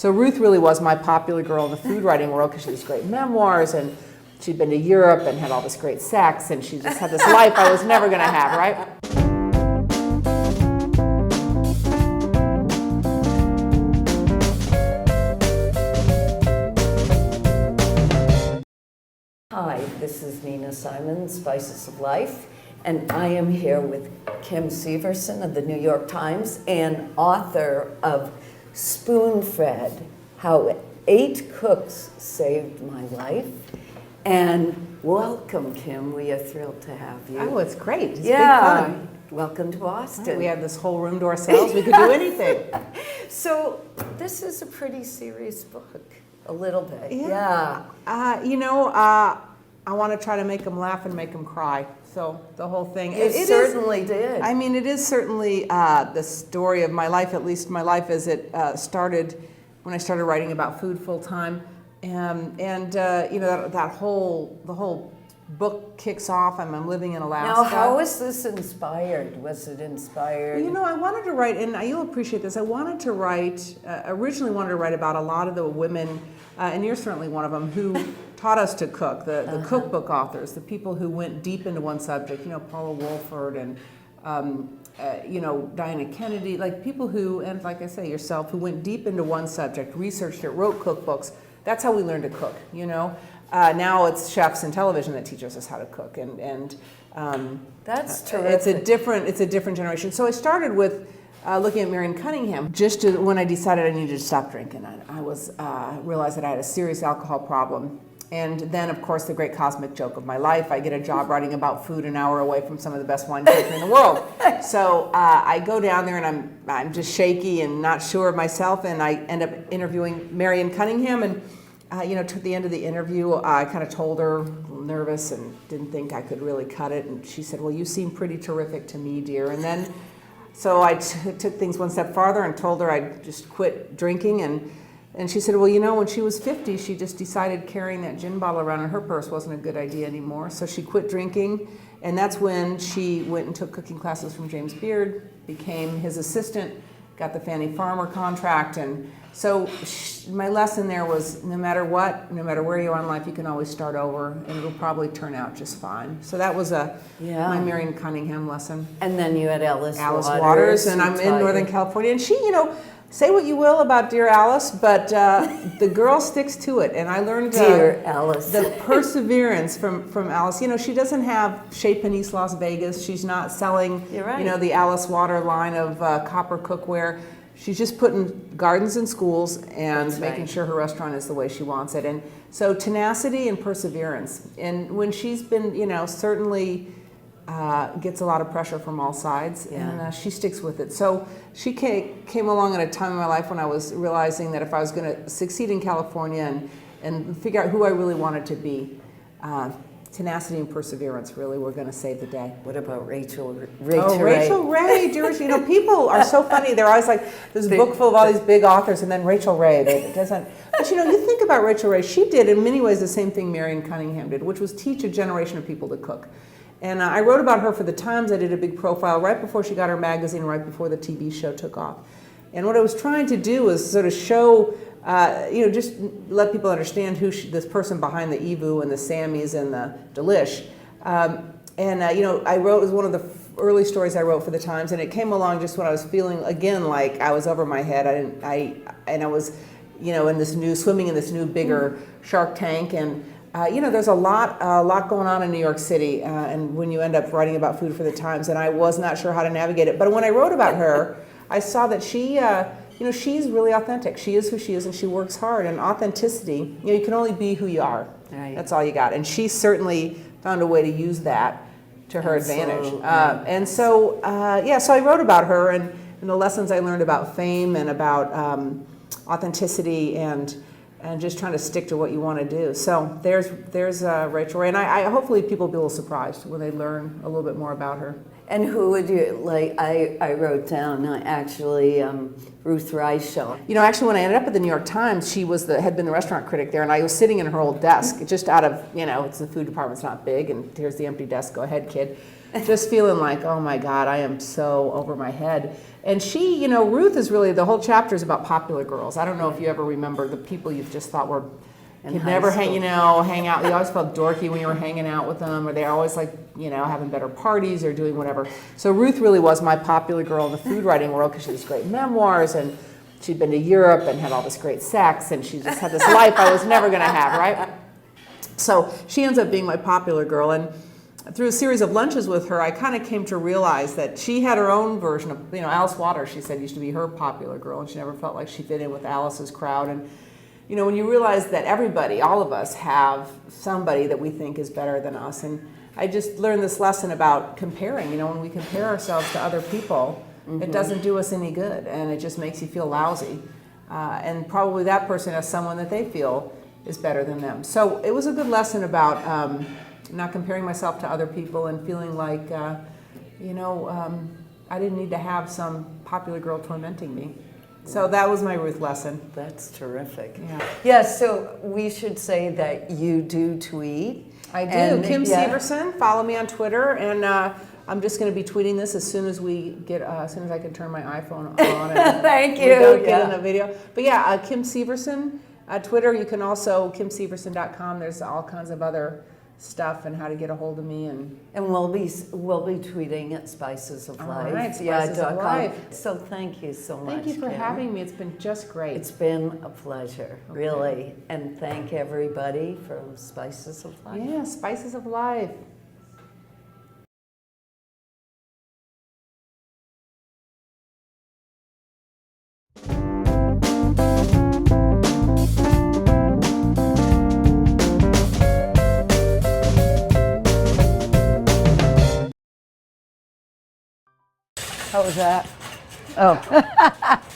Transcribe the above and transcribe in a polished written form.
So Ruth really was my popular girl in the food writing world because she has great memoirs, and she'd been to Europe and had all this great sex, and she just had this life I was never going to have, right? Hi, this is Nina Simon, Spices of Life, and I am here with Kim Severson of the New York Times and author of Spoon-Fed, How 8 Cooks Saved My Life. And welcome, Kim. We are thrilled to have you. Oh, it's great. It's big fun. Welcome to Boston. We have this whole room to ourselves. We could do anything. So this is a pretty serious book, a little bit. Yeah. I want to try to make them laugh and make them cry. So the whole thing. It certainly did. I mean, it is certainly the story of my life, at least my life as it started when I started writing about food full time. The whole book kicks off. I'm living in Alaska. Now, how was this inspired? Was it inspired? I wanted to write, and you'll appreciate this, I wanted to write, originally wanted to write about a lot of the women, and you're certainly one of them, who taught us to cook, the cookbook authors, the people who went deep into one subject, Paula Wolford and, Diana Kennedy, like people who, and like I say, yourself, who went deep into one subject, researched it, wrote cookbooks. That's how we learn to cook, Now it's chefs and television that teaches us how to cook, and that's terrific. It's a different generation. So I started with looking at Marion Cunningham. When I decided I needed to stop drinking, I realized that I had a serious alcohol problem. And then, of course, the great cosmic joke of my life, I get a job writing about food an hour away from some of the best wine country in the world. So I go down there, and I'm just shaky and not sure of myself, and I end up interviewing Marion Cunningham, and toward the end of the interview, I kind of told her, a little nervous and didn't think I could really cut it, and she said, well, you seem pretty terrific to me, dear. And then, so I took things one step farther and told her I'd just quit drinking, and she said, well, when she was 50, she just decided carrying that gin bottle around in her purse wasn't a good idea anymore, so she quit drinking, and that's when she went and took cooking classes from James Beard, became his assistant, got the Fanny Farmer contract, and so my lesson there was no matter what, no matter where you are in life, you can always start over, and it'll probably turn out just fine. So that was my Marion Cunningham lesson. And then you had Alice Waters, and I'm in Northern California, and she, say what you will about dear Alice, but the girl sticks to it, and I learned dear Alice. The perseverance from Alice. She doesn't have Chez Panisse Las Vegas. She's not selling, the Alice Water line of copper cookware. She's just putting gardens in schools and making sure her restaurant is the way she wants it. And so tenacity and perseverance. And when she's been, certainly gets a lot of pressure from all sides, and she sticks with it. So she came along at a time in my life when I was realizing that if I was going to succeed in California and figure out who I really wanted to be, tenacity and perseverance really were going to save the day. What about Rachel Ray? Rachel Ray, dear, people are so funny. They're always like, this book full of all these big authors, and then Rachel Ray. It doesn't. But you think about Rachel Ray. She did in many ways the same thing Marion Cunningham did, which was teach a generation of people to cook. And I wrote about her for the Times. I did a big profile right before she got her magazine, right before the TV show took off. And what I was trying to do was sort of show, just let people understand who this person behind the Evu and the Sammys and the Delish. I wrote, it was one of the early stories I wrote for the Times, and it came along just when I was feeling, again, like I was over my head. I was, in this new, swimming in this new, bigger Shark Tank, and there's a lot going on in New York City, and when you end up writing about food for the Times, and I was not sure how to navigate it. But when I wrote about her, I saw that she, she's really authentic. She is who she is, and she works hard. And authenticity, you can only be who you are. Right. That's all you got. And she certainly found a way to use that to her advantage. So I wrote about her and the lessons I learned about fame and about authenticity and just trying to stick to what you want to do. So there's Rachel Ray, and I hopefully people will be a little surprised when they learn a little bit more about her. And who would you, like, I wrote down, actually, Ruth Reichl. You know, actually, when I ended up at the New York Times, she was had been the restaurant critic there, and I was sitting in her old desk, just out of, you know, it's the food department's not big, and here's the empty desk, go ahead, kid. Just feeling like, oh my God, I am so over my head. And she, you know, Ruth is really, the whole chapter is about popular girls. I don't know if you ever remember the people you just thought were, could never hang, you know, hang out. You always felt dorky when you were hanging out with them, or they're always like, you know, having better parties or doing whatever. So Ruth really was my popular girl in the food writing world because she has great memoirs, and she'd been to Europe and had all this great sex, and she just had this life I was never going to have, right? So she ends up being my popular girl, and through a series of lunches with her, I kind of came to realize that she had her own version of, you know, Alice Waters, she said, used to be her popular girl, and she never felt like she fit in with Alice's crowd. And you know, when you realize that everybody, all of us, have somebody that we think is better than us. And I just learned this lesson about comparing. You know, when we compare ourselves to other people, it doesn't do us any good, and it just makes you feel lousy. And probably that person has someone that they feel is better than them. So it was a good lesson about not comparing myself to other people and feeling like, you know, I didn't need to have some popular girl tormenting me. So that was my Ruth lesson. That's terrific. Yeah. Yeah, so we should say that you do tweet. I do. And, Kim Severson. Follow me on Twitter, and I'm just going to be tweeting this as soon as we get, as soon as I can turn my iPhone on. And Thank you. We don't get in the video. But yeah, Kim Severson, Twitter. You can also kimseverson.com. There's all kinds of other stuff and how to get a hold of me, and we'll be tweeting at Spices of Life. All right, Spices of Life. So thank you so much. Thank you for Kim. having me. It's been just great. It's been a pleasure, really. And thank everybody from Spices of Life. Yeah, Spices of Life. How was that? Oh.